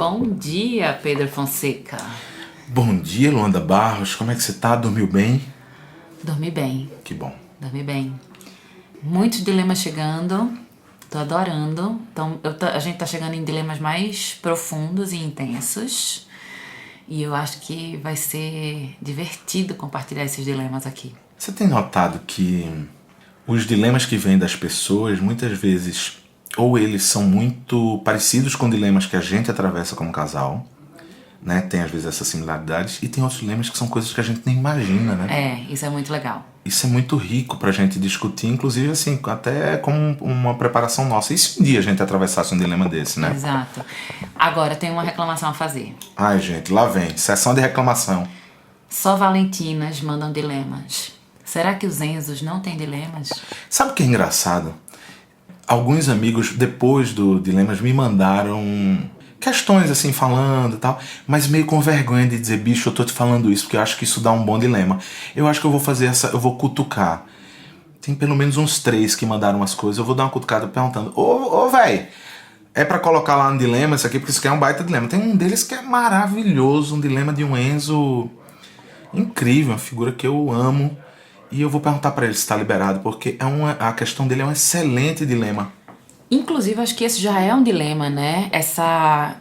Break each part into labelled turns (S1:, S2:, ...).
S1: Bom dia, Pedro Fonseca.
S2: Bom dia, Luanda Barros. Como é que você tá? Dormiu bem?
S1: Dormi bem.
S2: Que bom.
S1: Dormi bem. Muitos dilemas chegando. Tô adorando. Então, a gente tá chegando em dilemas mais profundos e intensos. E eu acho que vai ser divertido compartilhar esses dilemas aqui.
S2: Você tem notado que os dilemas que vêm das pessoas, muitas vezes, ou eles são muito parecidos com dilemas que a gente atravessa como casal, né? Tem às vezes essas similaridades, e tem outros dilemas que são coisas que a gente nem imagina, né?
S1: Isso é muito legal.
S2: Isso é muito rico pra gente discutir, inclusive assim, até como uma preparação nossa. E se um dia a gente atravessasse um dilema desse, né?
S1: Exato. Agora, tem uma reclamação a fazer.
S2: Ai, gente, lá vem. Sessão de reclamação.
S1: Só Valentinas mandam dilemas. Será que os Enzos não têm dilemas?
S2: Sabe o que é engraçado? Alguns amigos, depois do Dilemas, me mandaram questões assim, falando e tal, mas meio com vergonha de dizer, bicho, eu tô te falando isso porque eu acho que isso dá um bom dilema. Eu acho que eu vou fazer eu vou cutucar. Tem pelo menos uns 3 que mandaram umas coisas, eu vou dar uma cutucada perguntando, ô véi, é pra colocar lá no dilema isso aqui, porque isso aqui é um baita dilema. Tem um deles que é maravilhoso, um dilema de um Enzo incrível, uma figura que eu amo, e eu vou perguntar pra ele se tá liberado, porque a questão dele é um excelente dilema.
S1: Inclusive, acho que esse já é um dilema, né? Essa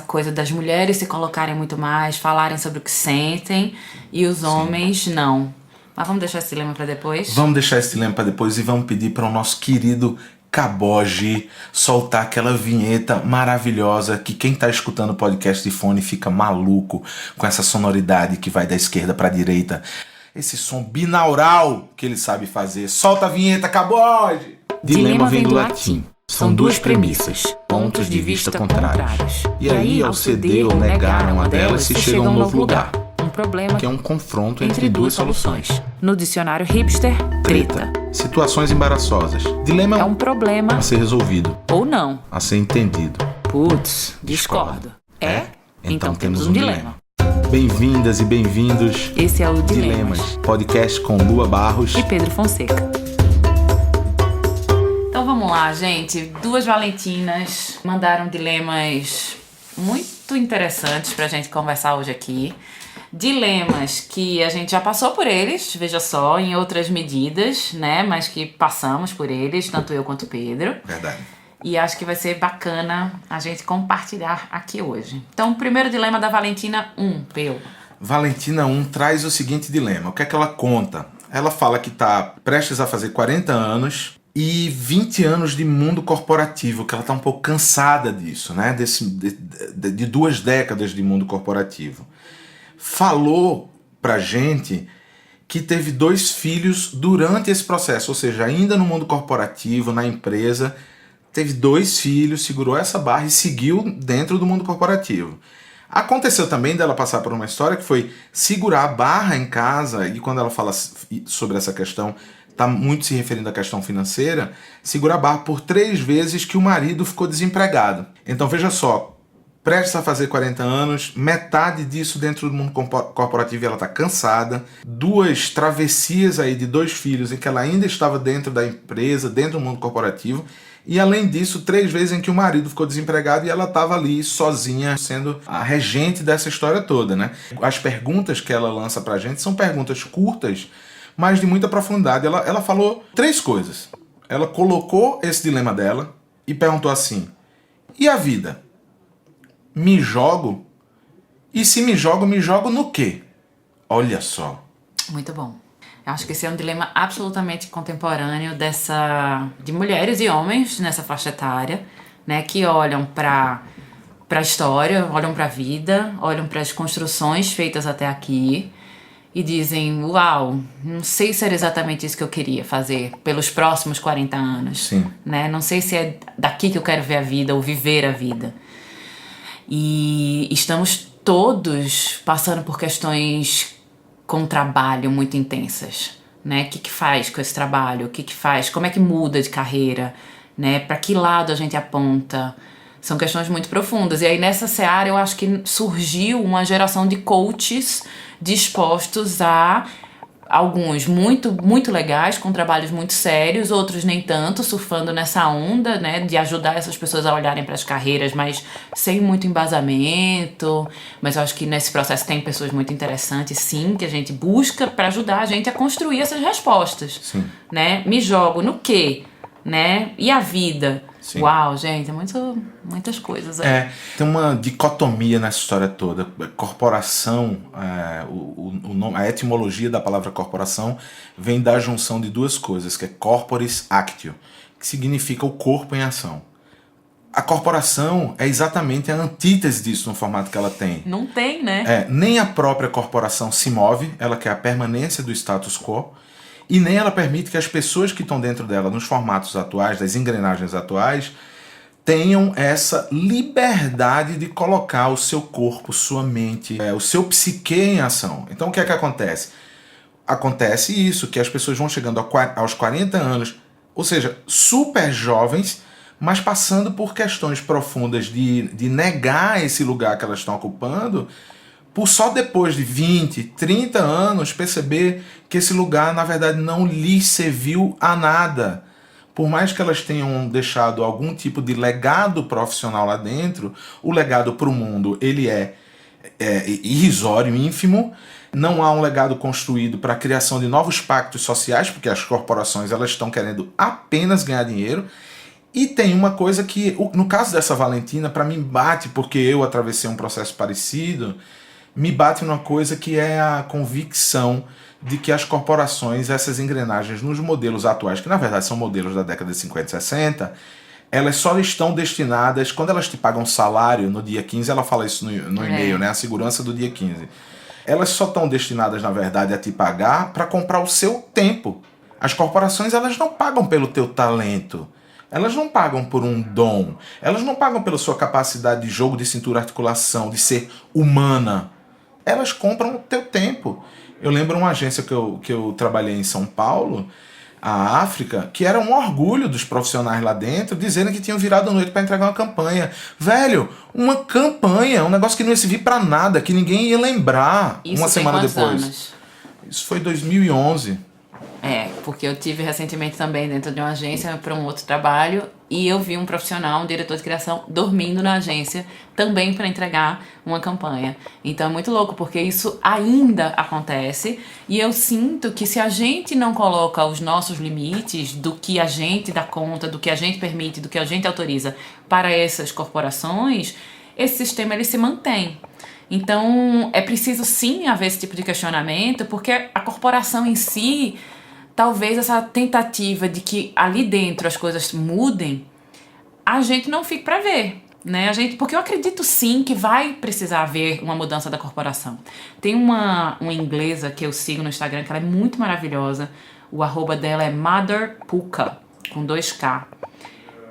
S1: coisa das mulheres se colocarem muito mais, falarem sobre o que sentem, e os homens não. Mas vamos deixar esse dilema pra depois?
S2: Vamos deixar esse dilema pra depois e vamos pedir para o nosso querido Caboge soltar aquela vinheta maravilhosa que quem tá escutando o podcast de fone fica maluco com essa sonoridade que vai da esquerda pra direita. Esse som binaural que ele sabe fazer. Solta a vinheta, Caboge!
S1: Dilema vem do latim. São duas premissas, pontos de vista contrários.
S2: E aí, ao ceder ou negar uma delas, se chega a um novo lugar.
S1: Um problema
S2: Que é um confronto entre duas soluções.
S1: No dicionário hipster, treta.
S2: Situações embaraçosas. Dilema
S1: É um problema
S2: a ser resolvido,
S1: ou não.
S2: a ser entendido.
S1: Putz, discordo. É? Então temos um dilema.
S2: Bem-vindas e bem-vindos.
S1: Esse é o Dilemas.
S2: Podcast com Lua Barros
S1: E Pedro Fonseca. Então vamos lá, gente. 2 Valentinas mandaram dilemas muito interessantes pra gente conversar hoje aqui. Dilemas que a gente já passou por eles, veja só, em outras medidas, né? Mas que passamos por eles, tanto eu quanto o Pedro.
S2: Verdade.
S1: E acho que vai ser bacana a gente compartilhar aqui hoje. Então, o primeiro dilema da Valentina 1, Peu.
S2: Valentina 1 traz o seguinte dilema. O que é que ela conta? Ela fala que está prestes a fazer 40 anos e 20 anos de mundo corporativo, que ela está um pouco cansada disso, né? De 2 décadas de mundo corporativo. Falou pra gente que teve 2 filhos durante esse processo, ou seja, ainda no mundo corporativo, na empresa, teve 2 filhos, segurou essa barra e seguiu dentro do mundo corporativo. Aconteceu também dela passar por uma história que foi segurar a barra em casa, e quando ela fala sobre essa questão, está muito se referindo à questão financeira, segurar a barra por 3 vezes que o marido ficou desempregado. Então veja só, prestes a fazer 40 anos, metade disso dentro do mundo corporativo e ela está cansada. 2 travessias aí de 2 filhos em que ela ainda estava dentro da empresa, dentro do mundo corporativo. E além disso, 3 vezes em que o marido ficou desempregado e ela estava ali sozinha, sendo a regente dessa história toda, né? As perguntas que ela lança pra gente são perguntas curtas, mas de muita profundidade. Ela falou 3 coisas. Ela colocou esse dilema dela e perguntou assim: e a vida? Me jogo? E se me jogo no quê? Olha só.
S1: Muito bom. Eu acho que esse é um dilema absolutamente contemporâneo de mulheres e homens nessa faixa etária, né, que olham para a história, olham para a vida, olham para as construções feitas até aqui e dizem, uau, não sei se era exatamente isso que eu queria fazer pelos próximos 40 anos.
S2: Sim.
S1: Né? Não sei se é daqui que eu quero ver a vida ou viver a vida. E estamos todos passando por questões com trabalho muito intensas, né? O que faz com esse trabalho? O que faz? Como é que muda de carreira? Né? Para que lado a gente aponta? São questões muito profundas. E aí nessa seara eu acho que surgiu uma geração de coaches dispostos a Alguns muito legais, com trabalhos muito sérios, outros nem tanto, surfando nessa onda, né, de ajudar essas pessoas a olharem para as carreiras, mas sem muito embasamento. Mas eu acho que nesse processo tem pessoas muito interessantes, sim, que a gente busca para ajudar a gente a construir essas respostas.
S2: Sim.
S1: Né? Me jogo no quê? Né? E a vida?
S2: Sim.
S1: Uau, gente, muitas coisas aí.
S2: Tem uma dicotomia nessa história toda. Corporação, a etimologia da palavra corporação vem da junção de duas coisas, que é corporis actio, que significa o corpo em ação. A corporação é exatamente a antítese disso no formato que ela tem.
S1: Não tem, né?
S2: Nem a própria corporação se move, ela quer a permanência do status quo, e nem ela permite que as pessoas que estão dentro dela, nos formatos atuais, das engrenagens atuais, tenham essa liberdade de colocar o seu corpo, sua mente, o seu psique em ação. Então o que é que acontece? Acontece isso, que as pessoas vão chegando aos 40 anos, ou seja, super jovens, mas passando por questões profundas de negar esse lugar que elas estão ocupando, por só depois de 20, 30 anos perceber que esse lugar, na verdade, não lhes serviu a nada. Por mais que elas tenham deixado algum tipo de legado profissional lá dentro, o legado para o mundo ele é irrisório, ínfimo. Não há um legado construído para a criação de novos pactos sociais, porque as corporações elas estão querendo apenas ganhar dinheiro. E tem uma coisa que, no caso dessa Valentina, para mim bate, porque eu atravessei um processo parecido, me bate numa coisa que é a convicção de que as corporações, essas engrenagens nos modelos atuais, que na verdade são modelos da década de 50 e 60, elas só estão destinadas, quando elas te pagam salário no dia 15, ela fala isso no e-mail, né? A segurança do dia 15. Elas só estão destinadas, na verdade, a te pagar para comprar o seu tempo. As corporações, elas não pagam pelo teu talento. Elas não pagam por um dom. Elas não pagam pela sua capacidade de jogo de cintura, articulação, de ser humana. Elas compram o teu tempo. Eu lembro uma agência que eu trabalhei em São Paulo, a África, que era um orgulho dos profissionais lá dentro, dizendo que tinham virado a noite para entregar uma campanha. Velho, uma campanha, um negócio que não ia servir para nada, que ninguém ia lembrar.
S1: Isso
S2: uma semana
S1: tem quantos
S2: depois.
S1: Anos?
S2: Isso foi 2011.
S1: Porque eu tive recentemente também dentro de uma agência para um outro trabalho e eu vi um profissional, um diretor de criação, dormindo na agência também para entregar uma campanha. Então é muito louco, porque isso ainda acontece e eu sinto que se a gente não coloca os nossos limites do que a gente dá conta, do que a gente permite, do que a gente autoriza para essas corporações, esse sistema ele se mantém. Então é preciso sim haver esse tipo de questionamento, porque a corporação em si, talvez essa tentativa de que ali dentro as coisas mudem, a gente não fique para ver, né? Porque eu acredito sim que vai precisar haver uma mudança da corporação. Tem uma inglesa que eu sigo no Instagram, que ela é muito maravilhosa, o @ dela é Mother Puka, com 2K.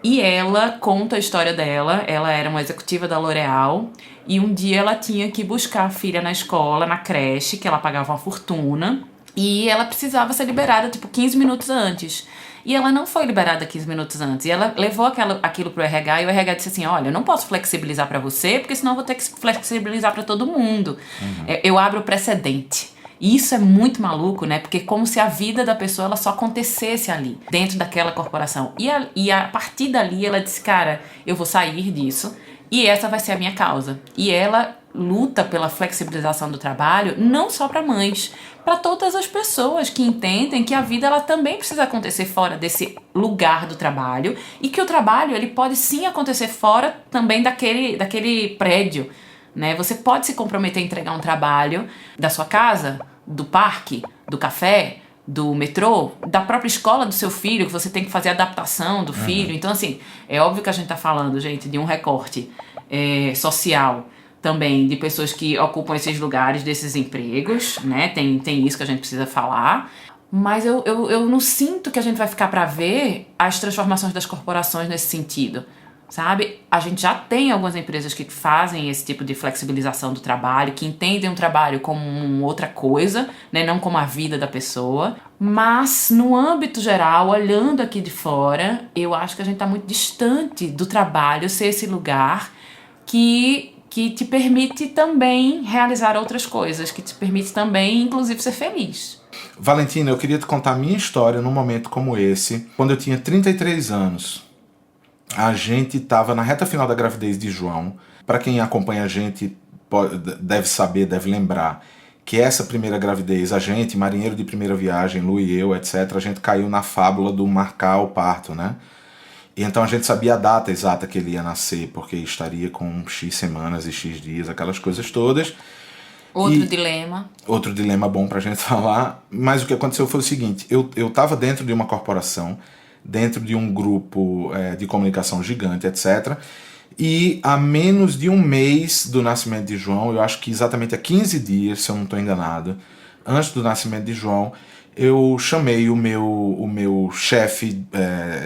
S1: E ela conta a história dela. Ela era uma executiva da L'Oréal e um dia ela tinha que buscar a filha na escola, na creche, que ela pagava uma fortuna, e ela precisava ser liberada, 15 minutos antes. E ela não foi liberada 15 minutos antes. E ela levou aquilo pro RH e o RH disse assim, olha, eu não posso flexibilizar para você, porque senão eu vou ter que flexibilizar para todo mundo. Eu abro o precedente. E isso é muito maluco, né? Porque como se a vida da pessoa ela só acontecesse ali, dentro daquela corporação. E a partir dali ela disse, cara, eu vou sair disso e essa vai ser a minha causa. E ela luta pela flexibilização do trabalho, não só para mães, para todas as pessoas que entendem que a vida ela também precisa acontecer fora desse lugar do trabalho e que o trabalho ele pode sim acontecer fora também daquele prédio, né? Você pode se comprometer a entregar um trabalho da sua casa, do parque, do café, do metrô, da própria escola do seu filho, que você tem que fazer adaptação do filho. Então, assim, é óbvio que a gente tá falando, gente, de um recorte social também, de pessoas que ocupam esses lugares, desses empregos, né? Tem isso que a gente precisa falar. Mas eu não sinto que a gente vai ficar para ver as transformações das corporações nesse sentido, sabe? A gente já tem algumas empresas que fazem esse tipo de flexibilização do trabalho, que entendem o trabalho como outra coisa, né? Não como a vida da pessoa. Mas, no âmbito geral, olhando aqui de fora, eu acho que a gente está muito distante do trabalho ser esse lugar que te permite também realizar outras coisas, que te permite também, inclusive, ser feliz.
S2: Valentina, eu queria te contar a minha história num momento como esse. Quando eu tinha 33 anos, a gente estava na reta final da gravidez de João. Para quem acompanha a gente, deve saber, deve lembrar que essa primeira gravidez, a gente, marinheiro de primeira viagem, Lu e eu, etc., a gente caiu na fábula do marcar o parto, né? E então a gente sabia a data exata que ele ia nascer, porque estaria com X semanas e X dias, aquelas coisas todas. Outro dilema bom pra gente falar. Mas o que aconteceu foi o seguinte, eu tava dentro de uma corporação, dentro de um grupo de comunicação gigante, etc., e a menos de um mês do nascimento de João, eu acho que exatamente há 15 dias, se eu não estou enganado, antes do nascimento de João, eu chamei o meu chefe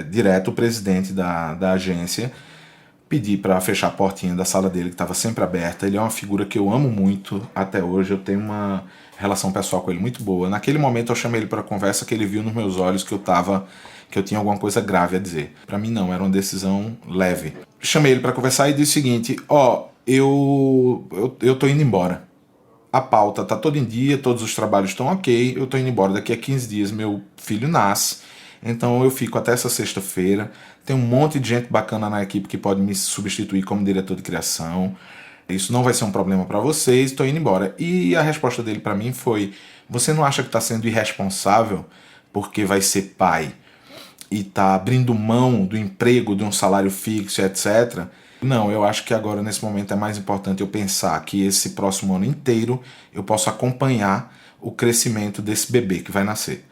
S2: direto, o presidente da agência, pedi para fechar a portinha da sala dele, que estava sempre aberta. Ele é uma figura que eu amo muito até hoje, eu tenho uma relação pessoal com ele muito boa. Naquele momento eu chamei ele para conversa, que ele viu nos meus olhos que eu tinha alguma coisa grave a dizer. Para mim não, era uma decisão leve. Chamei ele para conversar e disse o seguinte: eu tô indo embora. A pauta tá todo em dia, todos os trabalhos estão ok, eu tô indo embora. Daqui a 15 dias meu filho nasce, então eu fico até essa sexta-feira. Tem um monte de gente bacana na equipe que pode me substituir como diretor de criação. Isso não vai ser um problema para vocês, tô indo embora. E a resposta dele para mim foi: você não acha que tá sendo irresponsável porque vai ser pai e tá abrindo mão do emprego, de um salário fixo, etc. Não, eu acho que agora, nesse momento, é mais importante eu pensar que esse próximo ano inteiro eu posso acompanhar o crescimento desse bebê que vai nascer.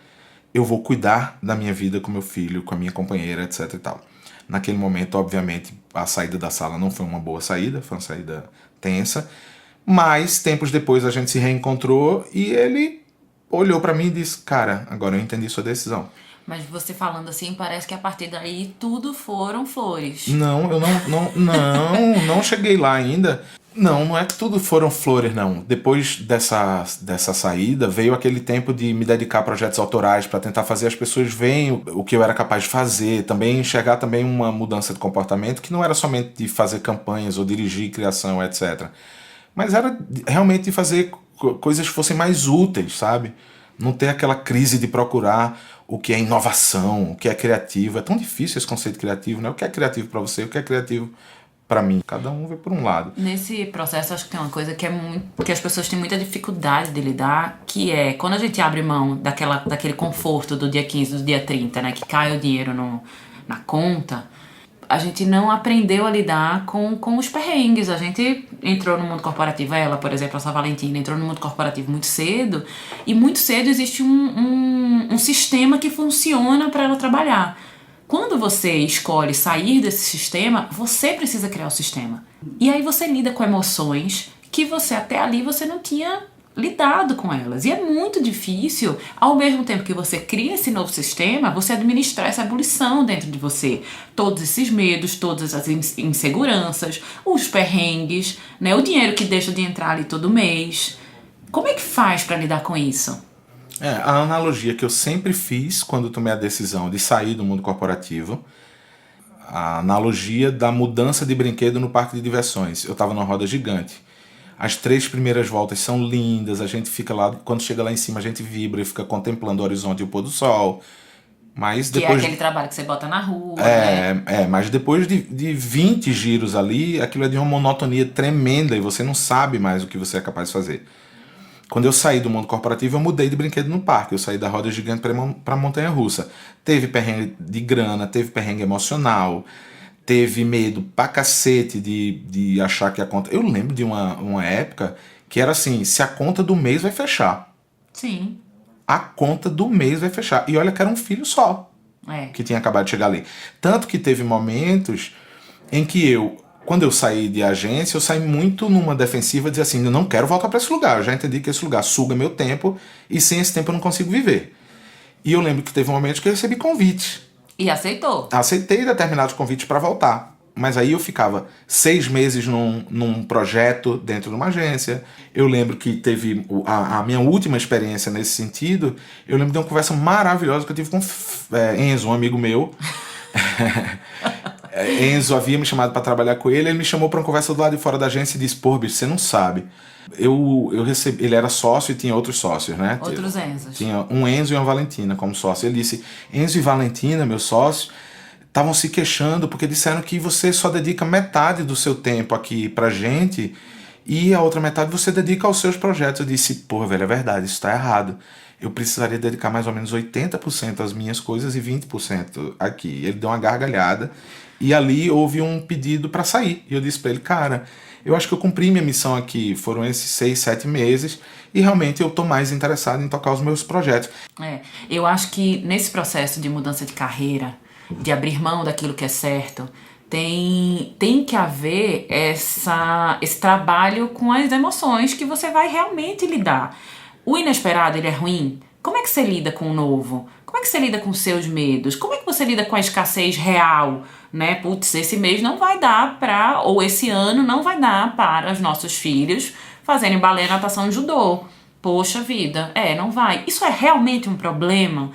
S2: Eu vou cuidar da minha vida com meu filho, com a minha companheira, etc e tal. Naquele momento, obviamente, a saída da sala não foi uma boa saída, foi uma saída tensa, mas tempos depois a gente se reencontrou e ele olhou pra mim e disse: cara, agora eu entendi sua decisão.
S1: Mas você falando assim, parece que a partir daí tudo foram flores.
S2: Não, eu não cheguei lá ainda. Não é que tudo foram flores, não. Depois dessa saída, veio aquele tempo de me dedicar a projetos autorais para tentar fazer as pessoas verem o que eu era capaz de fazer, também enxergar também uma mudança de comportamento, que não era somente de fazer campanhas ou dirigir criação, etc. Mas era realmente de fazer coisas que fossem mais úteis, sabe? Não ter aquela crise de procurar o que é inovação, o que é criativo. É tão difícil esse conceito criativo, né? O que é criativo para você, o que é criativo para mim. Cada um vê por um lado.
S1: Nesse processo, acho que tem uma coisa que as pessoas têm muita dificuldade de lidar, que é quando a gente abre mão daquele conforto do dia 15, do dia 30, né? Que cai o dinheiro na conta, a gente não aprendeu a lidar com os perrengues. A gente entrou no mundo corporativo, ela, por exemplo, essa Valentina, entrou no mundo corporativo muito cedo, e muito cedo existe um sistema que funciona para ela trabalhar. Quando você escolhe sair desse sistema, você precisa criar o sistema. E aí você lida com emoções que você até ali você não tinha lidado com elas. E é muito difícil, ao mesmo tempo que você cria esse novo sistema, você administrar essa ebulição dentro de você. Todos esses medos, todas as inseguranças, os perrengues, né? O dinheiro que deixa de entrar ali todo mês. Como é que faz para lidar com isso?
S2: A analogia que eu sempre fiz quando tomei a decisão de sair do mundo corporativo, a analogia da mudança de brinquedo no parque de diversões. Eu estava numa roda gigante. As 3 primeiras voltas são lindas, a gente fica lá, quando chega lá em cima a gente vibra e fica contemplando o horizonte e o pôr do sol. Mas depois,
S1: que é aquele trabalho que você bota na rua,
S2: mas depois de 20 giros ali, aquilo é de uma monotonia tremenda e você não sabe mais o que você é capaz de fazer. Quando eu saí do mundo corporativo, eu mudei de brinquedo no parque. Eu saí da roda gigante para a montanha-russa. Teve perrengue de grana, teve perrengue emocional, teve medo pra cacete de achar que a conta... Eu lembro de uma época que era assim, se a conta do mês vai fechar.
S1: Sim.
S2: A conta do mês vai fechar. E olha que era um filho só que tinha acabado de chegar ali. Tanto que teve momentos em que quando eu saí de agência, eu saí muito numa defensiva, dizer assim, eu não quero voltar para esse lugar, eu já entendi que esse lugar suga meu tempo e sem esse tempo eu não consigo viver. E eu lembro que teve um momento que eu recebi convite.
S1: E aceitou?
S2: Aceitei determinados convites para voltar. Mas aí eu ficava 6 meses num projeto dentro de uma agência. Eu lembro que teve a minha última experiência nesse sentido, eu lembro de uma conversa maravilhosa que eu tive com Enzo, um amigo meu. Enzo havia me chamado para trabalhar com ele me chamou para uma conversa do lado de fora da agência e disse, pô, bicho, você não sabe. Eu recebi, ele era sócio e tinha outros sócios, né?
S1: Outros Enzos.
S2: Tinha um Enzo e uma Valentina como sócio. Ele disse, Enzo e Valentina, meus sócios, estavam se queixando porque disseram que você só dedica metade do seu tempo aqui pra gente e a outra metade você dedica aos seus projetos. Eu disse, porra, velho, é verdade, isso tá errado. Eu precisaria dedicar mais ou menos 80% às minhas coisas e 20% aqui. Ele deu uma gargalhada e ali houve um pedido para sair. E eu disse para ele, cara, eu acho que eu cumpri minha missão aqui. Foram esses 6, 7 meses e realmente eu tô mais interessado em tocar os meus projetos.
S1: Eu acho que nesse processo de mudança de carreira, de abrir mão daquilo que é certo, tem que haver esse trabalho com as emoções que você vai realmente lidar. O inesperado, ele é ruim? Como é que você lida com o novo? Como é que você lida com os seus medos? Como é que você lida com a escassez real? Né? Putz, esse mês não vai dar ou esse ano não vai dar para os nossos filhos fazerem balé, natação e judô. Poxa vida, não vai. Isso é realmente um problema?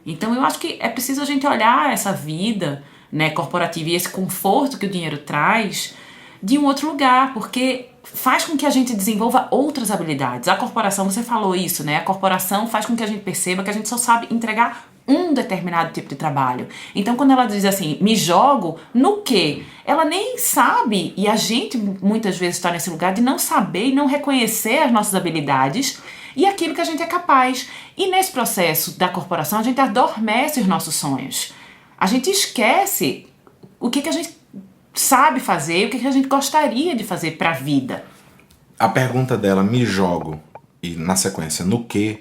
S1: Então eu acho que é preciso a gente olhar essa vida, né, corporativa e esse conforto que o dinheiro traz de um outro lugar, porque faz com que a gente desenvolva outras habilidades. A corporação, você falou isso, né? A corporação faz com que a gente perceba que a gente só sabe entregar um determinado tipo de trabalho. Então, quando ela diz assim, me jogo no quê? Ela nem sabe, e a gente muitas vezes está nesse lugar de não saber e não reconhecer as nossas habilidades e aquilo que a gente é capaz. E nesse processo da corporação, a gente adormece os nossos sonhos. A gente esquece o que a gente sabe fazer, o que a gente gostaria de fazer para a vida.
S2: A pergunta dela, me jogo, e na sequência, no quê?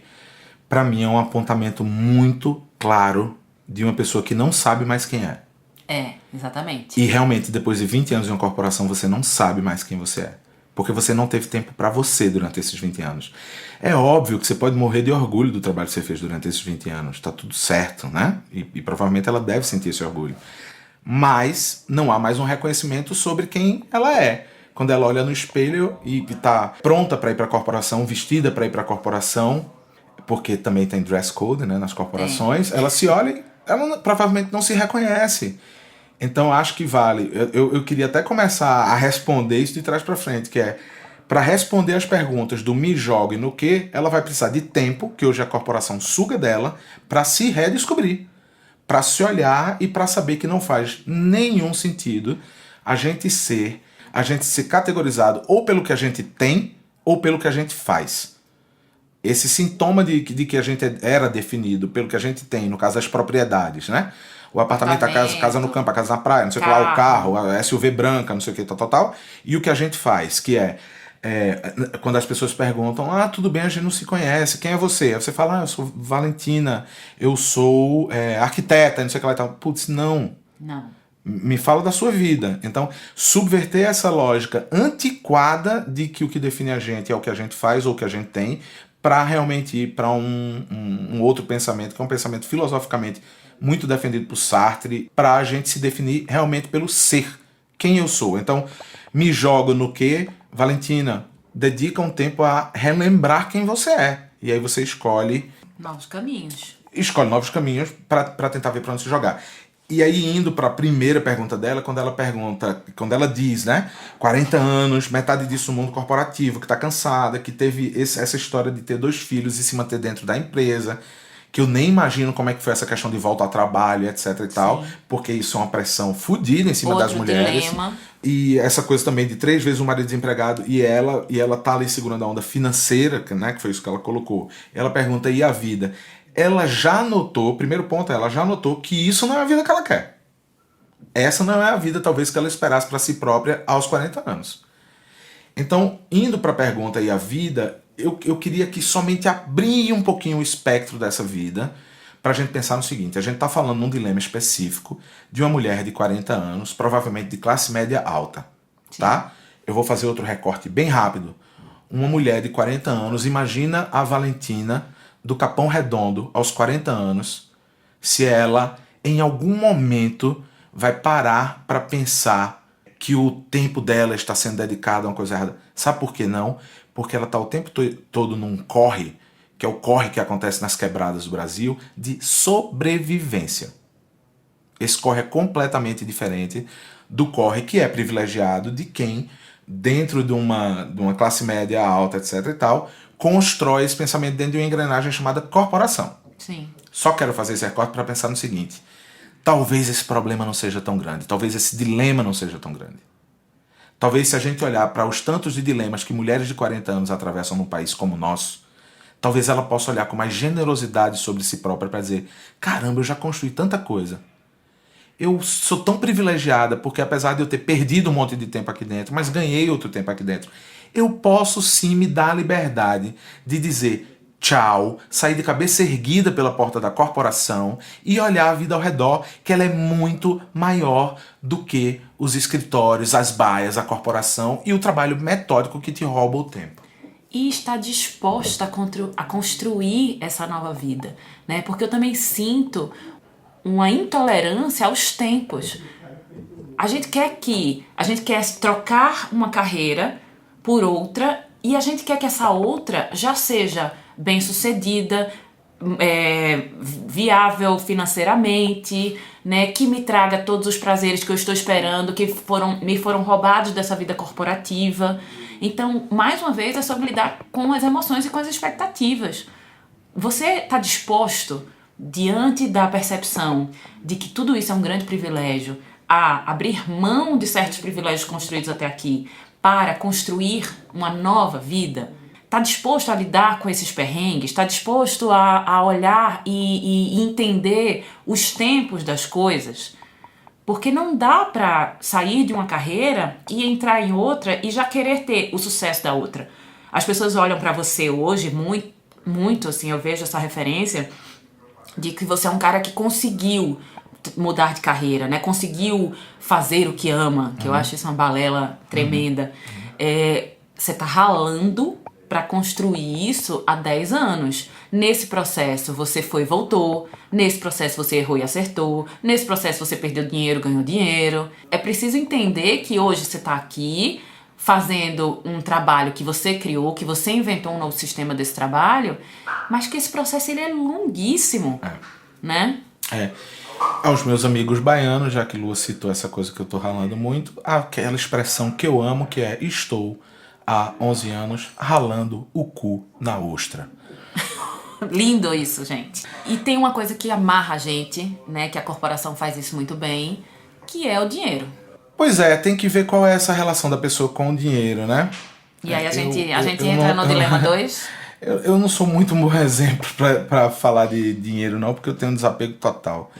S2: Para mim é um apontamento muito claro de uma pessoa que não sabe mais quem é.
S1: Exatamente.
S2: E realmente, depois de 20 anos em uma corporação, você não sabe mais quem você é. Porque você não teve tempo para você durante esses 20 anos. É óbvio que você pode morrer de orgulho do trabalho que você fez durante esses 20 anos. Tá tudo certo, né? E provavelmente ela deve sentir esse orgulho. Mas não há mais um reconhecimento sobre quem ela é. Quando ela olha no espelho e tá pronta para ir para a corporação, vestida para ir para a corporação, porque também tem dress code, né, nas corporações, ela se olha e ela provavelmente não se reconhece. Então acho que vale. Eu queria até começar a responder isso de trás para frente, que é para responder as perguntas do me jogue no que, ela vai precisar de tempo, que hoje a corporação suga dela, para se redescobrir, para se olhar e para saber que não faz nenhum sentido a gente ser categorizado ou pelo que a gente tem ou pelo que a gente faz. Esse sintoma de que a gente era definido pelo que a gente tem, no caso das propriedades, né? O apartamento, a casa no campo, a casa na praia, não sei o que lá, o carro, a SUV branca, não sei o que, tal. E o que a gente faz, que quando as pessoas perguntam, tudo bem, a gente não se conhece, quem é você? Aí você fala, eu sou Valentina, eu sou arquiteta, não sei o que lá e tal. Putz, não. Me fala da sua vida. Então, subverter essa lógica antiquada de que o que define a gente é o que a gente faz ou o que a gente tem, para realmente ir para um outro pensamento, que é um pensamento filosoficamente muito defendido por Sartre, para a gente se definir realmente pelo ser, quem eu sou. Então, me jogo no que, Valentina, dedica um tempo a relembrar quem você é. E aí você escolhe
S1: novos caminhos.
S2: Escolhe novos caminhos para tentar ver para onde se jogar. E aí, indo para a primeira pergunta dela, quando ela diz, né, 40 anos, metade disso no mundo corporativo, que está cansada, que teve essa história de ter 2 filhos e se manter dentro da empresa, que eu nem imagino como é que foi essa questão de volta ao trabalho, etc e tal, porque isso é uma pressão fodida em cima das mulheres.
S1: Dilema.
S2: E essa coisa também de 3 vezes o marido desempregado e ela tá ali segurando a onda financeira, né, que foi isso que ela colocou. Ela pergunta, e a vida? Ela já notou, primeiro ponto, ela já notou que isso não é a vida que ela quer. Essa não é a vida, talvez, que ela esperasse para si própria aos 40 anos. Então, indo para a pergunta e a vida, eu queria que somente abrir um pouquinho o espectro dessa vida para a gente pensar no seguinte, a gente está falando num dilema específico de uma mulher de 40 anos, provavelmente de classe média alta. Tá? Eu vou fazer outro recorte bem rápido. Uma mulher de 40 anos, imagina a Valentina do Capão Redondo aos 40 anos, se ela em algum momento vai parar para pensar que o tempo dela está sendo dedicado a uma coisa errada. Sabe por que não? Porque ela está o tempo todo num corre, que é o corre que acontece nas quebradas do Brasil, de sobrevivência. Esse corre é completamente diferente do corre que é privilegiado de quem, dentro de uma classe média alta, etc e tal, constrói esse pensamento dentro de uma engrenagem chamada corporação.
S1: Sim.
S2: Só quero fazer esse recorte para pensar no seguinte: talvez esse problema não seja tão grande, talvez esse dilema não seja tão grande. Talvez, se a gente olhar para os tantos de dilemas que mulheres de 40 anos atravessam num país como o nosso, talvez ela possa olhar com mais generosidade sobre si própria para dizer: caramba, eu já construí tanta coisa. Eu sou tão privilegiada porque, apesar de eu ter perdido um monte de tempo aqui dentro, mas ganhei outro tempo aqui dentro, eu posso sim me dar a liberdade de dizer tchau, sair de cabeça erguida pela porta da corporação e olhar a vida ao redor, que ela é muito maior do que os escritórios, as baias, a corporação e o trabalho metódico que te rouba o tempo.
S1: E está disposta a construir essa nova vida, né? Porque eu também sinto uma intolerância aos tempos. A gente quer trocar uma carreira por outra e a gente quer que essa outra já seja bem-sucedida, viável financeiramente, né, que me traga todos os prazeres que eu estou esperando, que me foram roubados dessa vida corporativa. Então, mais uma vez, é sobre lidar com as emoções e com as expectativas. Você está disposto, diante da percepção de que tudo isso é um grande privilégio, a abrir mão de certos privilégios construídos até aqui para construir uma nova vida? Está disposto a lidar com esses perrengues? Está disposto a olhar e entender os tempos das coisas? Porque não dá para sair de uma carreira e entrar em outra e já querer ter o sucesso da outra. As pessoas olham para você hoje muito assim, eu vejo essa referência de que você é um cara que conseguiu mudar de carreira, né? Conseguiu fazer o que ama, que eu acho isso uma balela tremenda. Você tá ralando para construir isso há 10 anos. Nesse processo você foi e voltou, nesse processo você errou e acertou, nesse processo você perdeu dinheiro, ganhou dinheiro. É preciso entender que hoje você tá aqui fazendo um trabalho que você criou, que você inventou um novo sistema desse trabalho, mas que esse processo ele é longuíssimo, né?
S2: Aos meus amigos baianos, já que Lua citou essa coisa que eu tô ralando muito, aquela expressão que eu amo, que é: estou há 11 anos ralando o cu na ostra.
S1: Lindo isso, gente. E tem uma coisa que amarra a gente, né, que a corporação faz isso muito bem, que é o dinheiro.
S2: Pois é, tem que ver qual é essa relação da pessoa com o dinheiro, né?
S1: E aí a gente entra no dilema 2.
S2: Eu não sou muito um bom exemplo para falar de dinheiro, não, porque eu tenho um desapego total.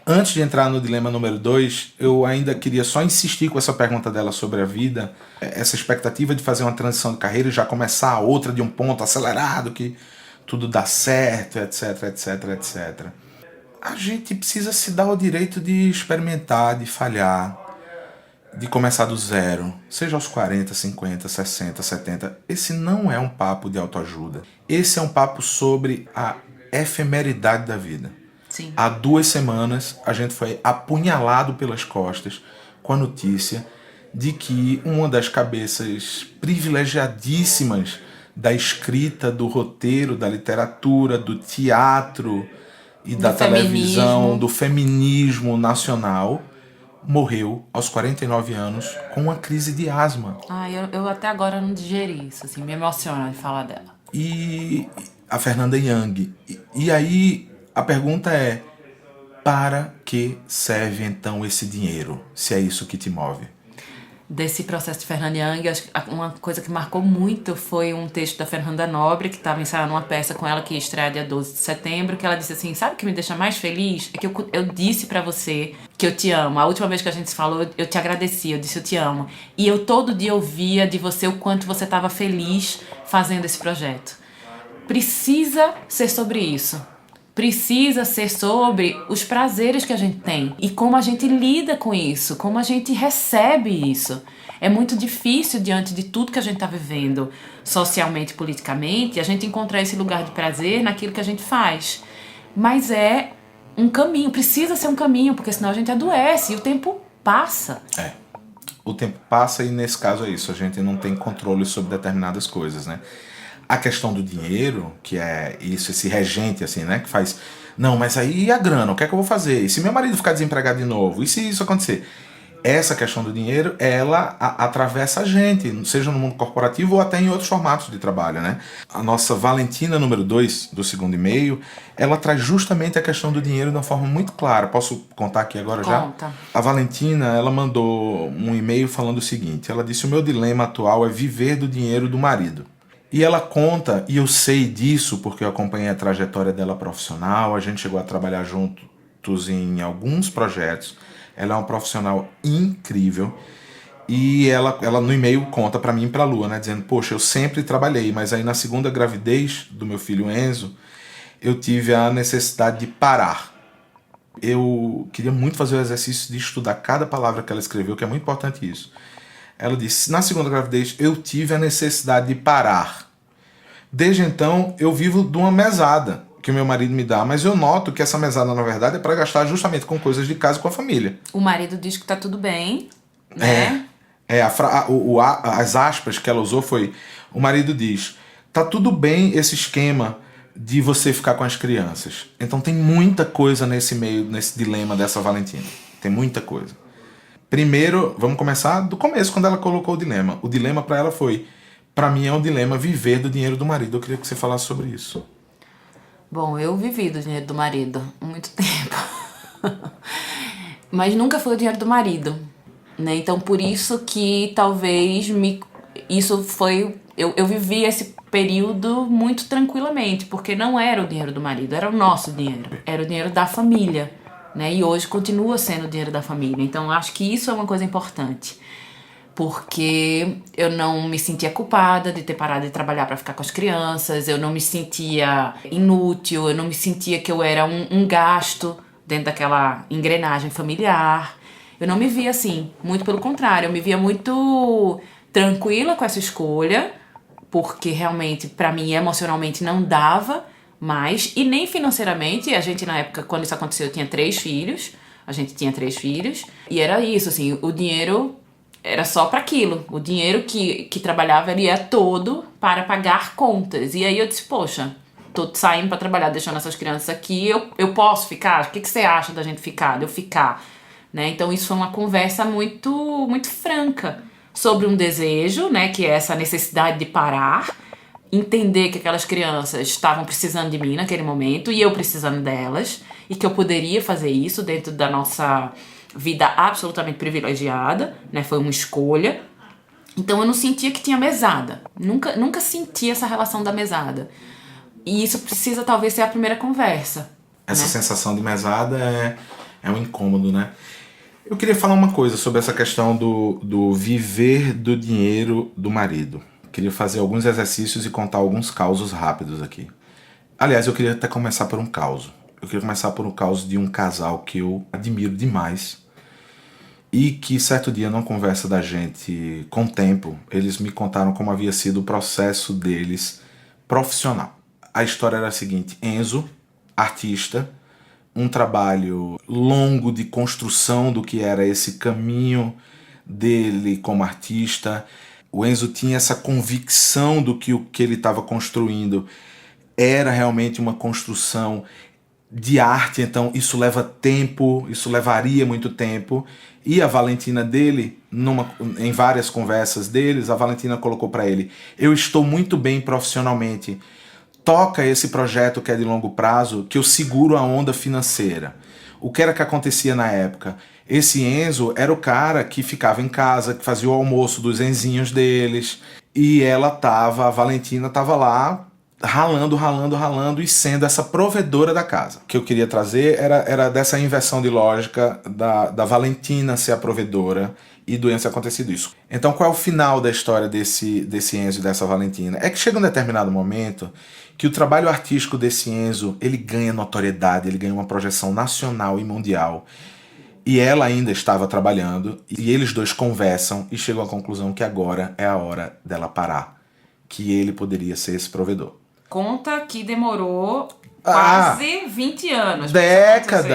S2: Antes de entrar no dilema número 2, eu ainda queria só insistir com essa pergunta dela sobre a vida, essa expectativa de fazer uma transição de carreira e já começar a outra de um ponto acelerado, que tudo dá certo, etc, etc, etc. A gente precisa se dar o direito de experimentar, de falhar, de começar do zero, seja aos 40, 50, 60, 70. Esse não é um papo de autoajuda. Esse é um papo sobre a efemeridade da vida.
S1: Sim.
S2: Há 2 semanas a gente foi apunhalado pelas costas com a notícia de que uma das cabeças privilegiadíssimas da escrita, do roteiro, da literatura, do teatro e da televisão, do feminismo nacional, morreu aos 49 anos com uma crise de asma.
S1: Eu até agora não digeri isso, assim, me emociona de falar dela.
S2: E a Fernanda Young. E aí a pergunta é: para que serve então esse dinheiro, se é isso que te move?
S1: Desse processo de Fernanda Young, acho que uma coisa que marcou muito foi um texto da Fernanda Nobre, que estava ensaiando uma peça com ela que ia estrear dia 12 de setembro, que ela disse assim: sabe o que me deixa mais feliz? É que eu disse pra você que eu te amo. A última vez que a gente se falou, eu te agradeci, eu disse eu te amo. E eu todo dia ouvia de você o quanto você estava feliz fazendo esse projeto. Precisa ser sobre isso. Precisa ser sobre os prazeres que a gente tem e como a gente lida com isso, como a gente recebe isso. É muito difícil, diante de tudo que a gente está vivendo socialmente e politicamente, a gente encontrar esse lugar de prazer naquilo que a gente faz. Mas é um caminho, precisa ser um caminho, porque senão a gente adoece e o tempo passa.
S2: O tempo passa e nesse caso é isso, a gente não tem controle sobre determinadas coisas, né? A questão do dinheiro, que é isso, esse regente, assim, né, que faz Não, mas aí e a grana? O que é que eu vou fazer? E se meu marido ficar desempregado de novo? E se isso acontecer? Essa questão do dinheiro, ela atravessa a gente, seja no mundo corporativo ou até em outros formatos de trabalho, né? A nossa Valentina número 2 do segundo e-mail, ela traz justamente a questão do dinheiro de uma forma muito clara. Posso contar aqui agora já?
S1: Conta.
S2: A Valentina, ela mandou um e-mail falando o seguinte, ela disse: o meu dilema atual é viver do dinheiro do marido. E ela conta, e eu sei disso porque eu acompanhei a trajetória dela profissional, a gente chegou a trabalhar juntos em alguns projetos. Ela é uma profissional incrível e ela no e-mail conta pra mim e pra Lua, né, dizendo: poxa, eu sempre trabalhei, mas aí na segunda gravidez do meu filho Enzo, eu tive a necessidade de parar. Eu queria muito fazer o exercício de estudar cada palavra que ela escreveu, que é muito importante isso. Ela disse: na segunda gravidez eu tive a necessidade de parar. Desde então eu vivo de uma mesada que o meu marido me dá, mas eu noto que essa mesada, na verdade, é para gastar justamente com coisas de casa e com a família.
S1: O marido diz que tá tudo bem, né?
S2: As aspas que ela usou foi: o marido diz, tá tudo bem esse esquema de você ficar com as crianças. Então tem muita coisa nesse meio, nesse dilema dessa Valentina. Tem muita coisa. Primeiro, vamos começar do começo, quando ela colocou o dilema. O dilema para ela foi: para mim é um dilema viver do dinheiro do marido. Eu queria que você falasse sobre isso.
S1: Bom, eu vivi do dinheiro do marido há muito tempo. Mas nunca foi o dinheiro do marido, né? Então, por isso que talvez isso foi... Eu vivi esse período muito tranquilamente, porque não era o dinheiro do marido, era o nosso dinheiro. Era o dinheiro da família, né? E hoje continua sendo o dinheiro da família. Então, acho que isso é uma coisa importante. Porque eu não me sentia culpada de ter parado de trabalhar para ficar com as crianças, eu não me sentia inútil, eu não me sentia que eu era um gasto dentro daquela engrenagem familiar. Eu não me via assim, muito pelo contrário, eu me via muito tranquila com essa escolha, porque realmente para mim emocionalmente não dava mais, e nem financeiramente. A gente, na época, quando isso aconteceu, eu tinha 3 filhos, a gente tinha 3 filhos, e era isso, assim, o dinheiro... era só para aquilo. O dinheiro que trabalhava, ele ia todo para pagar contas. E aí eu disse: poxa, tô saindo para trabalhar, deixando essas crianças aqui, eu posso ficar? O que você acha da gente ficar? De eu ficar? Né? Então isso foi uma conversa muito, muito franca sobre um desejo, né, que é essa necessidade de parar, entender que aquelas crianças estavam precisando de mim naquele momento e eu precisando delas, e que eu poderia fazer isso dentro da nossa... vida absolutamente privilegiada, né? Foi uma escolha. Então eu não sentia que tinha mesada. Nunca senti essa relação da mesada. E isso precisa talvez ser a primeira conversa.
S2: Essa
S1: né?
S2: sensação de mesada é um incômodo, né? Eu queria falar uma coisa sobre essa questão do viver do dinheiro do marido. Queria fazer alguns exercícios e contar alguns causos rápidos aqui. Aliás, eu queria até começar por um caso. Eu queria começar por um caso de um casal que eu admiro demais. E que certo dia, numa conversa da gente, com o tempo, eles me contaram como havia sido o processo deles profissional. A história era a seguinte: Enzo, artista, um trabalho longo de construção do que era esse caminho dele como artista. O Enzo tinha essa convicção do que o que ele estava construindo era realmente uma construção de arte, então isso leva tempo, isso levaria muito tempo. E a Valentina dele, em várias conversas deles, a Valentina colocou para ele: eu estou muito bem profissionalmente, toca esse projeto que é de longo prazo, que eu seguro a onda financeira. O que era que acontecia na época? Esse Enzo era o cara que ficava em casa, que fazia o almoço dos Enzinhos deles, e a Valentina estava lá, ralando e sendo essa provedora da casa. O que eu queria trazer era dessa inversão de lógica da Valentina ser a provedora e do Enzo ter acontecido isso. Então qual é o final da história desse Enzo e dessa Valentina? É que chega um determinado momento que o trabalho artístico desse Enzo, ele ganha notoriedade, ele ganha uma projeção nacional e mundial. E ela ainda estava trabalhando, e eles dois conversam e chegam à conclusão que agora é a hora dela parar, que ele poderia ser esse provedor.
S1: Conta que demorou quase 20 anos.
S2: Décadas.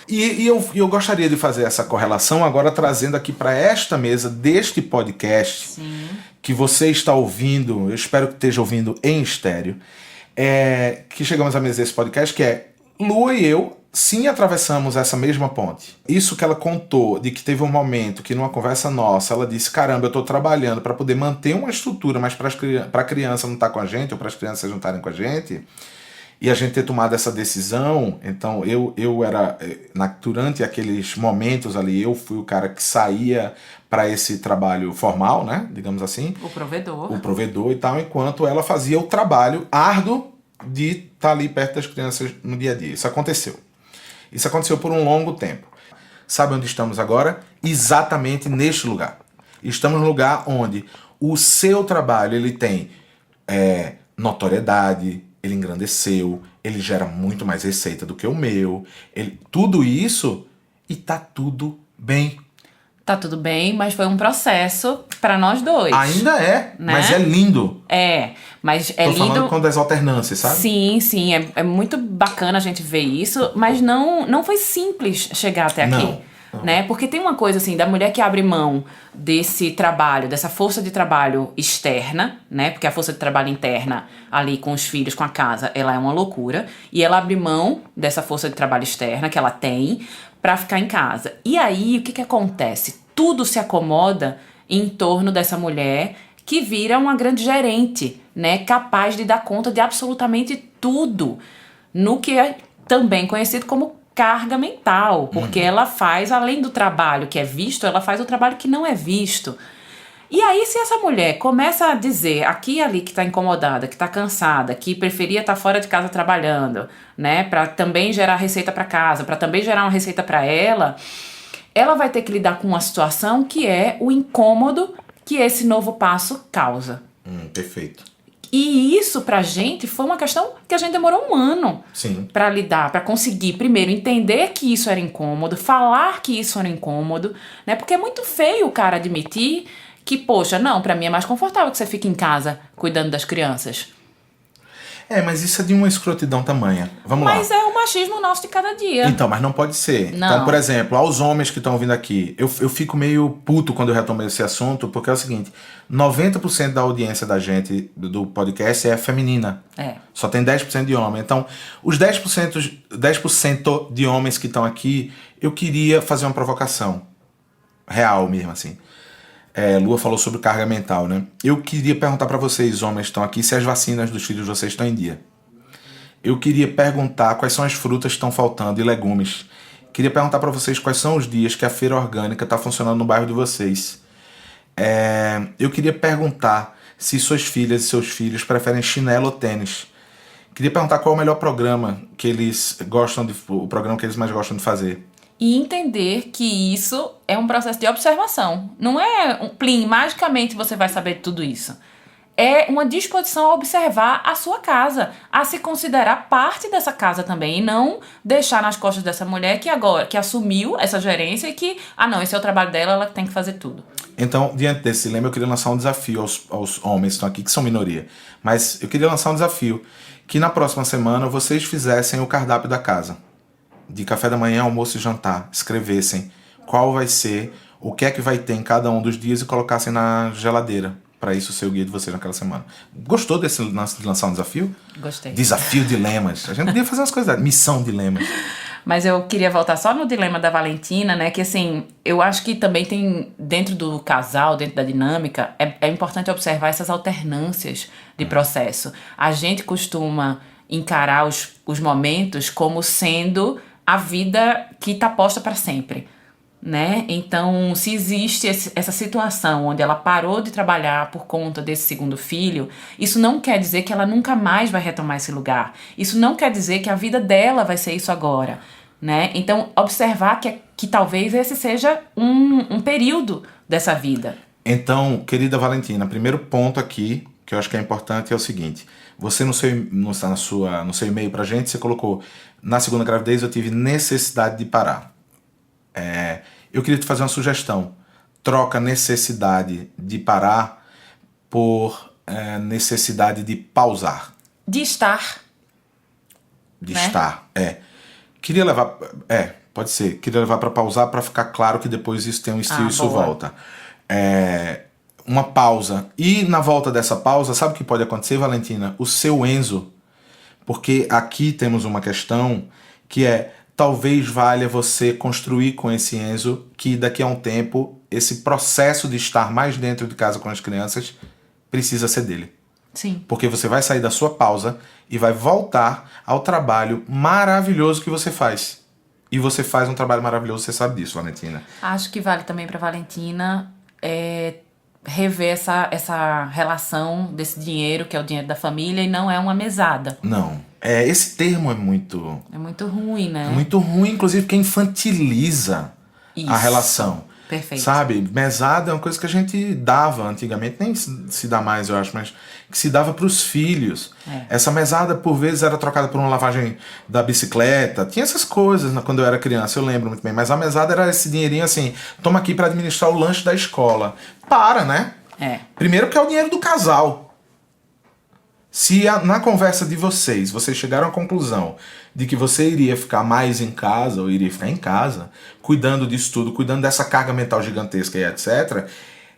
S2: E eu gostaria de fazer essa correlação agora, trazendo aqui para esta mesa deste podcast.
S1: Sim.
S2: Que você está ouvindo, eu espero que esteja ouvindo em estéreo. que chegamos à mesa desse podcast, que é Lua e eu, sim, atravessamos essa mesma ponte. Isso que ela contou, de que teve um momento que numa conversa nossa, ela disse, caramba, eu tô trabalhando para poder manter uma estrutura, mas para a criança não estar com a gente, ou para as crianças não estarem com a gente, e a gente ter tomado essa decisão. Então eu era, durante aqueles momentos ali, eu fui o cara que saía para esse trabalho formal, né, digamos assim.
S1: O provedor.
S2: O provedor e tal, enquanto ela fazia o trabalho árduo de estar ali perto das crianças no dia a dia. Isso aconteceu. Isso aconteceu por um longo tempo. Sabe onde estamos agora? Exatamente neste lugar. Estamos no lugar onde o seu trabalho ele tem notoriedade, ele engrandeceu, ele gera muito mais receita do que o meu. Tudo isso, e tá tudo bem.
S1: Tá tudo bem, mas foi um processo para nós dois.
S2: Ainda é,
S1: né?
S2: Mas é lindo.
S1: Mas é lindo.
S2: Tô falando quando das alternâncias, sabe?
S1: Sim, é muito bacana a gente ver isso, mas não foi simples chegar até aqui.
S2: Não.
S1: Né? Porque tem uma coisa assim, da mulher que abre mão desse trabalho, dessa força de trabalho externa, né? Porque a força de trabalho interna ali com os filhos, com a casa, ela é uma loucura. E ela abre mão dessa força de trabalho externa que ela tem pra ficar em casa. E aí, o que acontece? Tudo se acomoda em torno dessa mulher que vira uma grande gerente, né? Capaz de dar conta de absolutamente tudo, no que é também conhecido como carga mental, porque ela faz, além do trabalho que é visto, ela faz o trabalho que não é visto. E aí, se essa mulher começa a dizer aqui e ali que tá incomodada, que tá cansada, que preferia estar fora de casa trabalhando, né, pra também gerar receita pra casa, pra também gerar uma receita pra ela vai ter que lidar com uma situação que é o incômodo que esse novo passo causa.
S2: Perfeito.
S1: E isso pra gente foi uma questão que a gente demorou um ano pra lidar, pra conseguir primeiro entender que isso era incômodo, falar que isso era incômodo, né? Porque é muito feio o cara admitir que, poxa, não, pra mim é mais confortável que você fique em casa cuidando das crianças.
S2: Mas isso é de uma escrotidão tamanha. Vamos lá.
S1: Mas é o machismo nosso de cada dia.
S2: Então, mas não pode ser.
S1: Não.
S2: Então, por exemplo, aos homens que estão ouvindo aqui, eu fico meio puto quando eu retomo esse assunto, porque é o seguinte, 90% da audiência da gente, do podcast, é feminina. Só tem 10% de homem. Então, os 10% de homens que estão aqui, eu queria fazer uma provocação. Real mesmo, assim. Lua falou sobre carga mental, né? Eu queria perguntar pra vocês, homens que estão aqui, se as vacinas dos filhos de vocês estão em dia. Eu queria perguntar quais são as frutas que estão faltando e legumes. Queria perguntar pra vocês quais são os dias que a feira orgânica está funcionando no bairro de vocês. Eu queria perguntar se suas filhas e seus filhos preferem chinelo ou tênis. Queria perguntar qual é o melhor programa que eles gostam o programa que eles mais gostam de fazer.
S1: E entender que isso é um processo de observação. Não é plim, magicamente você vai saber tudo isso. É uma disposição a observar a sua casa, a se considerar parte dessa casa também, e não deixar nas costas dessa mulher que assumiu essa gerência e que, não, esse é o trabalho dela, ela tem que fazer tudo.
S2: Então, diante desse dilema, eu queria lançar um desafio aos homens que estão aqui, que são minoria. Mas eu queria lançar um desafio, que na próxima semana vocês fizessem o cardápio da casa. De café da manhã, almoço e jantar, escrevessem qual vai ser, o que é que vai ter em cada um dos dias e colocassem na geladeira, para isso ser o guia de vocês naquela semana. Gostou desse lance de lançar um desafio?
S1: Gostei.
S2: Desafio dilemas. A gente podia fazer umas coisas, missão dilemas.
S1: Mas eu queria voltar só no dilema da Valentina, né, que assim, eu acho que também tem, dentro do casal, dentro da dinâmica, é importante observar essas alternâncias de processo. A gente costuma encarar os momentos como sendo a vida que está posta para sempre, né? Então, se existe essa situação onde ela parou de trabalhar por conta desse segundo filho, isso não quer dizer que ela nunca mais vai retomar esse lugar. Isso não quer dizer que a vida dela vai ser isso agora, né? Então, observar que talvez esse seja um período dessa vida.
S2: Então, querida Valentina, primeiro ponto aqui, que eu acho que é importante, é o seguinte. Você no seu e-mail pra gente, você colocou: na segunda gravidez eu tive necessidade de parar. Eu queria te fazer uma sugestão. Troca necessidade de parar por necessidade de pausar.
S1: De estar.
S2: De
S1: né?
S2: estar, Queria levar... pode ser. Queria levar pra pausar pra ficar claro que depois isso tem um estilo e isso
S1: boa.
S2: volta. Uma pausa. E na volta dessa pausa, sabe o que pode acontecer, Valentina? O seu Enzo Porque aqui temos uma questão que é, talvez valha você construir com esse Enzo que daqui a um tempo esse processo de estar mais dentro de casa com as crianças precisa ser dele.
S1: Sim.
S2: Porque você vai sair da sua pausa e vai voltar ao trabalho maravilhoso que você faz. E você faz um trabalho maravilhoso, você sabe disso, Valentina.
S1: Acho que vale também para Valentina rever essa relação desse dinheiro, que é o dinheiro da família, e não é uma mesada.
S2: Não. Esse termo é muito...
S1: É muito ruim, né?
S2: É muito ruim, inclusive, porque infantiliza
S1: Isso.
S2: a relação.
S1: Perfeito.
S2: Sabe? Mesada é uma coisa que a gente dava antigamente, nem se dá mais, eu acho, mas que se dava para os filhos. Essa mesada, por vezes, era trocada por uma lavagem da bicicleta. Tinha essas coisas quando eu era criança, eu lembro muito bem. Mas a mesada era esse dinheirinho assim, toma aqui para administrar o lanche da escola. Né? Primeiro que é o dinheiro do casal. Se na conversa de vocês chegaram à conclusão de que você iria ficar mais em casa, ou iria ficar em casa, cuidando disso tudo, cuidando dessa carga mental gigantesca e etc.,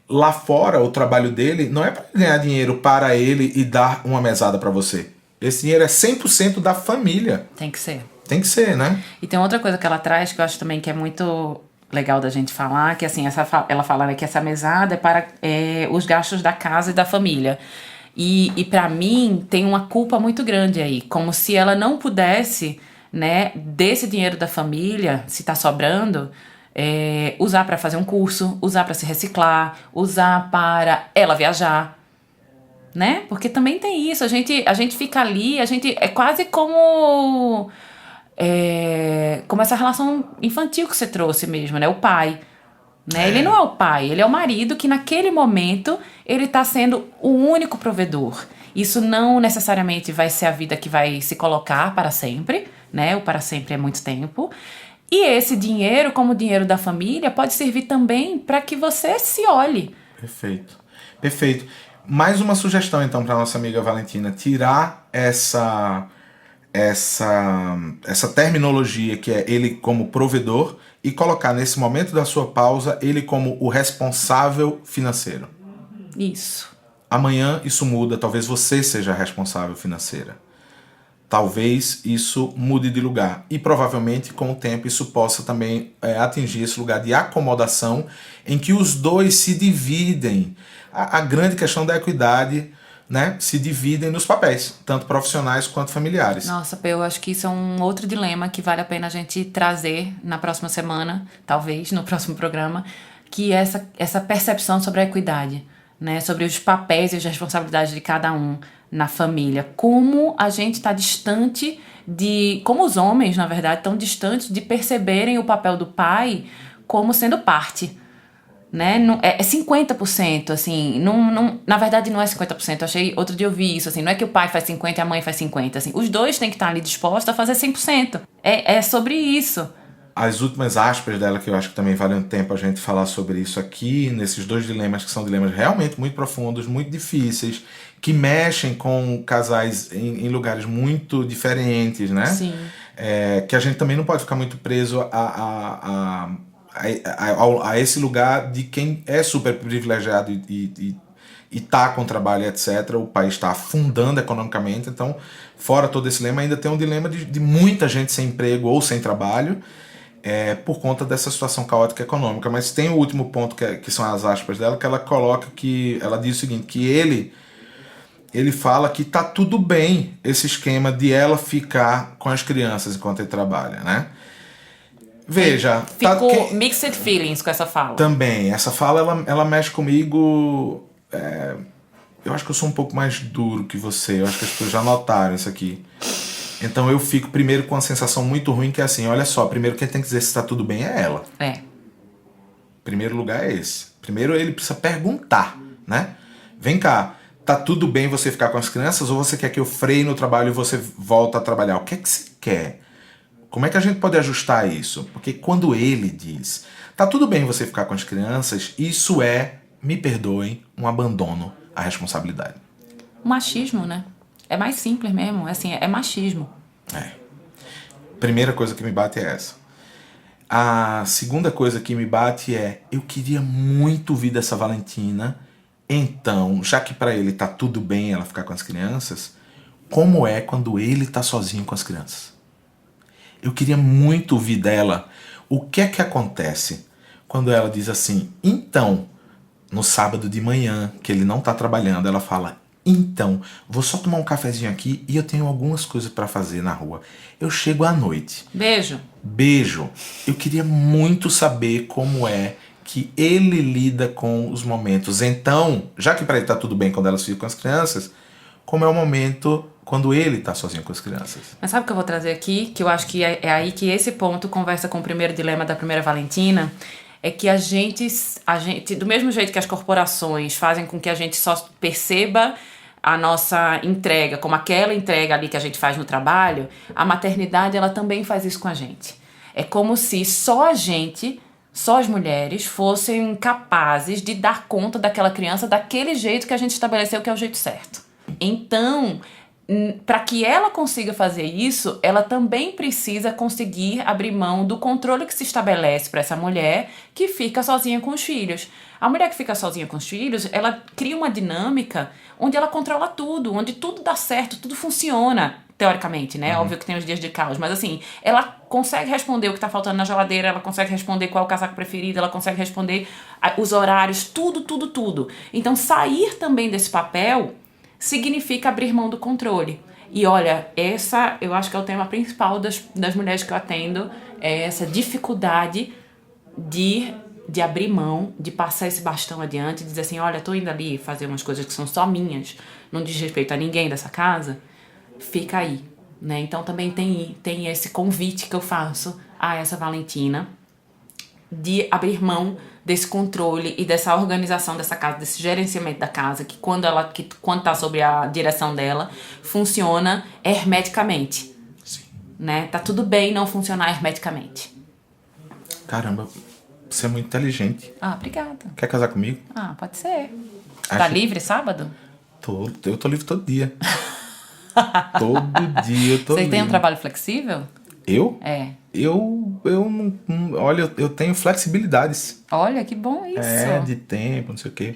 S2: lá fora o trabalho dele não é para ganhar dinheiro para ele e dar uma mesada para você. Esse dinheiro é 100% da família.
S1: Tem que ser.
S2: Tem que ser, né?
S1: E tem outra coisa que ela traz que eu acho também que é muito legal da gente falar, que assim, ela fala que essa mesada é para os gastos da casa e da família. E para mim tem uma culpa muito grande aí, como se ela não pudesse, né, desse dinheiro da família, se tá sobrando, usar para fazer um curso, usar para se reciclar, usar para ela viajar, né? Porque também tem isso, a gente fica ali, é quase como essa relação infantil que você trouxe mesmo, né? O pai. Né? Ele não é o pai, ele é o marido que naquele momento ele está sendo o único provedor. Isso não necessariamente vai ser a vida que vai se colocar para sempre, né? O para sempre é muito tempo. E esse dinheiro, como dinheiro da família, pode servir também para que você se olhe.
S2: Perfeito. Mais uma sugestão então para nossa amiga Valentina, tirar essa terminologia que é ele como provedor e colocar nesse momento da sua pausa ele como o responsável financeiro.
S1: Isso.
S2: Amanhã isso muda, talvez você seja a responsável financeira. Talvez isso mude de lugar. E provavelmente com o tempo isso possa também atingir esse lugar de acomodação em que os dois se dividem. A grande questão da equidade, né, se dividem nos papéis, tanto profissionais quanto familiares.
S1: Nossa, eu acho que isso é um outro dilema que vale a pena a gente trazer na próxima semana, talvez, no próximo programa, que é essa percepção sobre a equidade, né, sobre os papéis e as responsabilidades de cada um na família. Como a gente está distante como os homens, na verdade, estão distantes de perceberem o papel do pai como sendo parte. Né? É 50%, assim, na verdade não é 50%, outro dia eu vi isso, assim, não é que o pai faz 50% e a mãe faz 50%, assim, os dois têm que estar ali dispostos a fazer 100%, é sobre isso.
S2: As últimas aspas dela, que eu acho que também vale um tempo a gente falar sobre isso aqui, nesses dois dilemas que são dilemas realmente muito profundos, muito difíceis, que mexem com casais em lugares muito diferentes, né?
S1: Sim.
S2: Que a gente também não pode ficar muito preso a esse lugar de quem é super privilegiado e tá com trabalho, etc. O país está afundando economicamente, então, fora todo esse dilema, ainda tem um dilema de muita gente sem emprego ou sem trabalho por conta dessa situação caótica econômica. Mas tem o último ponto, que são as aspas dela, que ela coloca, que ela diz o seguinte, que ele fala que tá tudo bem esse esquema de ela ficar com as crianças enquanto ele trabalha, né? Veja...
S1: Ficou mixed feelings com essa fala.
S2: Também. Essa fala, ela mexe comigo... eu acho que eu sou um pouco mais duro que você. Eu acho que as pessoas já notaram isso aqui. Então eu fico primeiro com uma sensação muito ruim, que é assim, olha só, primeiro quem tem que dizer se tá tudo bem é ela. Primeiro lugar é esse. Primeiro ele precisa perguntar, né? Vem cá, tá tudo bem você ficar com as crianças ou você quer que eu freie no trabalho e você volta a trabalhar? O que é que você quer? Como é que a gente pode ajustar isso? Porque quando ele diz, tá tudo bem você ficar com as crianças, isso me perdoem, um abandono à responsabilidade.
S1: Machismo, né? É mais simples mesmo, assim, é machismo.
S2: Primeira coisa que me bate é essa. A segunda coisa que me bate eu queria muito ouvir dessa Valentina, então, já que pra ele tá tudo bem ela ficar com as crianças, como é quando ele está sozinho com as crianças. Eu queria muito ouvir dela o que é que acontece quando ela diz assim, então, no sábado de manhã, que ele não está trabalhando, ela fala, então, vou só tomar um cafezinho aqui e eu tenho algumas coisas para fazer na rua. Eu chego à noite.
S1: Beijo.
S2: Beijo. Eu queria muito saber como é que ele lida com os momentos. Então, já que para ele tá tudo bem quando elas ficam com as crianças, como é o momento quando ele tá sozinho com as crianças.
S1: Mas sabe o que eu vou trazer aqui? Que eu acho que é aí que esse ponto conversa com o primeiro dilema da primeira Valentina, é que a gente, do mesmo jeito que as corporações fazem com que a gente só perceba a nossa entrega, como aquela entrega ali que a gente faz no trabalho, a maternidade ela também faz isso com a gente. É como se só as mulheres fossem capazes de dar conta daquela criança daquele jeito que a gente estabeleceu que é o jeito certo. Então, para que ela consiga fazer isso, ela também precisa conseguir abrir mão do controle que se estabelece para essa mulher que fica sozinha com os filhos. A mulher que fica sozinha com os filhos, ela cria uma dinâmica onde ela controla tudo, onde tudo dá certo, tudo funciona, teoricamente, né? Óbvio que tem os dias de caos, mas assim, ela consegue responder o que tá faltando na geladeira, ela consegue responder qual é o casaco preferido, ela consegue responder os horários, tudo. Então, sair também desse papel significa abrir mão do controle. E olha, eu acho que é o tema principal das mulheres que eu atendo, é essa dificuldade de abrir mão, de passar esse bastão adiante, de dizer assim, olha, tô indo ali fazer umas coisas que são só minhas, não diz respeito a ninguém dessa casa, fica aí, né? Então também tem esse convite que eu faço a essa Valentina de abrir mão desse controle e dessa organização dessa casa, desse gerenciamento da casa, que quando tá sob a direção dela, funciona hermeticamente.
S2: Sim.
S1: Né? Tá tudo bem não funcionar hermeticamente.
S2: Caramba, você é muito inteligente.
S1: Ah, obrigada.
S2: Quer casar comigo?
S1: Ah, pode ser. Tá livre sábado?
S2: Eu tô livre todo dia. Todo dia eu tô livre.
S1: Você tem um trabalho flexível?
S2: Eu?
S1: É.
S2: Eu não... Olha, eu tenho flexibilidades.
S1: Olha, que bom isso.
S2: De tempo, não sei o quê.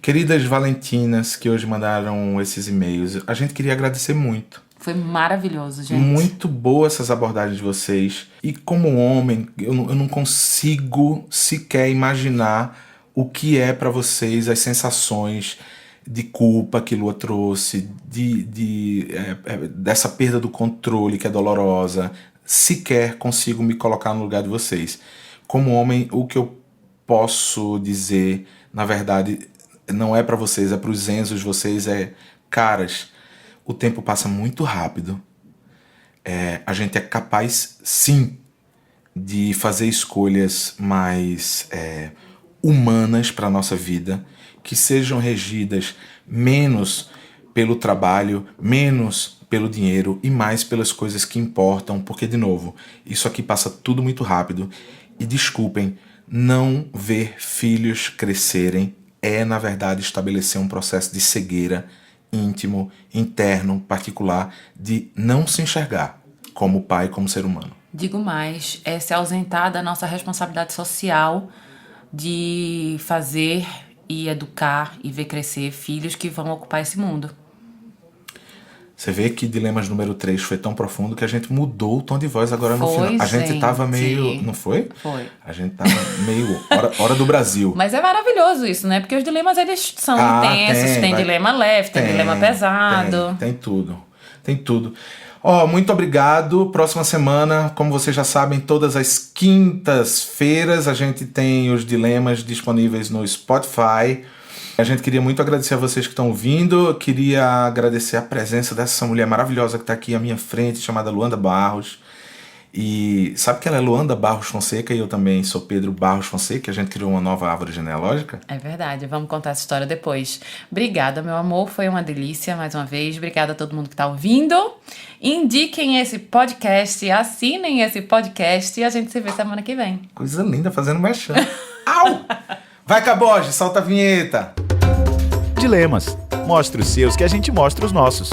S2: Queridas Valentinas que hoje mandaram esses e-mails, a gente queria agradecer muito.
S1: Foi maravilhoso, gente.
S2: Muito boa essas abordagens de vocês. E como homem, eu não consigo sequer imaginar o que é para vocês as sensações de culpa que Lua trouxe, dessa perda do controle que é dolorosa. Sequer consigo me colocar no lugar de vocês. Como homem, o que eu posso dizer, na verdade, não é para vocês, é para os Enzos de vocês, caras, o tempo passa muito rápido. A gente é capaz, sim, de fazer escolhas mais humanas para a nossa vida, que sejam regidas menos pelo trabalho, menos pelo dinheiro e mais pelas coisas que importam, porque, de novo, isso aqui passa tudo muito rápido. E desculpem, não ver filhos crescerem na verdade, estabelecer um processo de cegueira íntimo, interno, particular, de não se enxergar como pai, como ser humano.
S1: Digo mais, é se ausentar da nossa responsabilidade social de fazer e educar e ver crescer filhos que vão ocupar esse mundo.
S2: Você vê que Dilemas número 3 foi tão profundo que a gente mudou o tom de voz agora no final. A gente tava meio... Não foi?
S1: Foi.
S2: A gente tava meio... hora do Brasil.
S1: Mas é maravilhoso isso, né? Porque os dilemas, eles são intensos. Tem dilema leve, tem dilema pesado.
S2: Tem tudo. Tem tudo. Muito obrigado. Próxima semana, como vocês já sabem, todas as quintas-feiras a gente tem os dilemas disponíveis no Spotify. A gente queria muito agradecer a vocês que estão ouvindo. Eu queria agradecer a presença dessa mulher maravilhosa que está aqui à minha frente, chamada Luanda Barros. E sabe que ela é Luanda Barros Fonseca e eu também sou Pedro Barros Fonseca. A gente criou uma nova árvore genealógica. É
S1: verdade, vamos contar essa história depois. Obrigada, meu amor, foi uma delícia mais uma vez. Obrigada a todo mundo que está ouvindo. Indiquem esse podcast, assinem esse podcast e a gente se vê semana que vem.
S2: Coisa linda, fazendo merchan. Au! Vai, Caboge, solta a vinheta.
S3: Dilemas. Mostra os seus que a gente mostra os nossos.